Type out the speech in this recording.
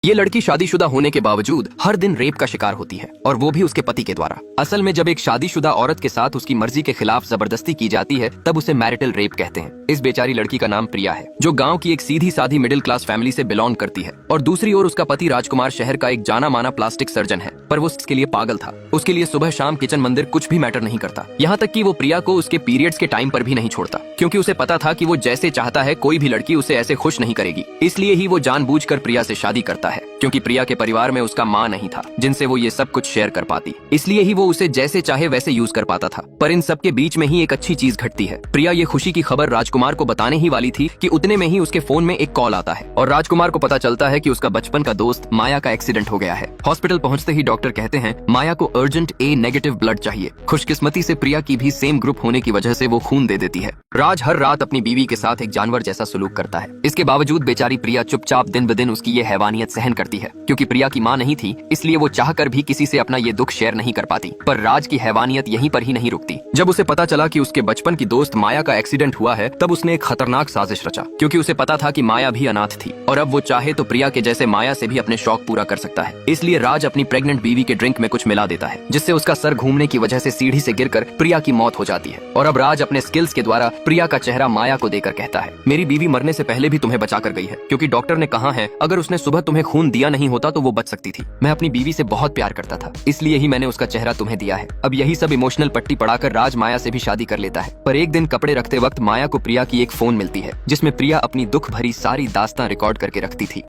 ये लड़की शादीशुदा होने के बावजूद हर दिन रेप का शिकार होती है और वो भी उसके पति के द्वारा। असल में जब एक शादीशुदा औरत के साथ उसकी मर्जी के खिलाफ जबरदस्ती की जाती है तब उसे मैरिटल रेप कहते हैं। इस बेचारी लड़की का नाम प्रिया है, जो गांव की एक सीधी साधी मिडिल क्लास फैमिली से बिलोंग करती है और दूसरी ओर उसका पति राजकुमार शहर का एक जाना माना प्लास्टिक सर्जन है, पर वो इसके लिए पागल था। उसके लिए सुबह शाम किचन मंदिर कुछ भी मैटर नहीं करता, यहाँ तक कि वो प्रिया को उसके पीरियड्स के टाइम पर भी नहीं छोड़ता, क्योंकि उसे पता था कि वो जैसे चाहता है कोई भी लड़की उसे ऐसे खुश नहीं करेगी। इसलिए ही वो जानबूझकर प्रिया से शादी करता है, क्योंकि प्रिया के परिवार में उसका माँ नहीं था जिनसे वो ये सब कुछ शेयर कर पाती। इसलिए ही वो उसे जैसे चाहे वैसे यूज कर पाता था। पर इन सब के बीच में ही एक अच्छी चीज घटती है। प्रिया ये खुशी की खबर राजकुमार को बताने ही वाली थी कि उतने में ही उसके फोन में एक कॉल आता है और राजकुमार को पता चलता है कि उसका बचपन का दोस्त माया का एक्सीडेंट हो गया है। हॉस्पिटल पहुंचते ही डॉक्टर कहते हैं माया को अर्जेंट A नेगेटिव ब्लड चाहिए। खुशकिस्मती से प्रिया की भी सेम ग्रुप होने की वजह से वो खून दे देती है। राज हर रात अपनी बीवी के साथ एक जानवर जैसा सलूक करता है। इसके बावजूद बेचारी प्रिया चुपचाप दिन ब दिन उसकी ये हैवानियत सहन करती है, क्योंकि प्रिया की माँ नहीं थी इसलिए वो चाहकर भी किसी से अपना ये दुख शेयर नहीं कर पाती। पर राज की हैवानियत यहीं पर ही नहीं रुकती। जब उसे पता चला कि उसके बचपन की दोस्त माया का एक्सीडेंट हुआ है तब उसने एक खतरनाक साजिश रचा, क्योंकि उसे पता था कि माया भी अनाथ थी और अब वो चाहे तो प्रिया के जैसे माया से भी अपने शौक पूरा कर सकता है। इसलिए राज अपनी प्रेग्नेंट बीवी के ड्रिंक में कुछ मिला देता है, जिससे उसका सर घूमने की वजह से सीढ़ी से गिरकर प्रिया की मौत हो जाती है। और अब राज अपने स्किल्स के द्वारा प्रिया का चेहरा माया को देकर कहता है, मेरी बीवी मरने से पहले भी तुम्हें बचा कर गई है, क्योंकि डॉक्टर ने कहा है अगर उसने सुबह तुम्हें खून दिया नहीं होता तो वो बच सकती थी। मैं अपनी बीवी से बहुत प्यार करता था, इसलिए ही मैंने उसका चेहरा तुम्हें दिया है। अब यही सब इमोशनल पट्टी पढ़ाकर राज माया से भी शादी कर लेता है। पर एक दिन कपड़े रखते वक्त माया को प्रिया की एक फोन मिलती है, जिसमें प्रिया अपनी दुख भरी सारी दास्तां रिकॉर्ड करके रखती थी।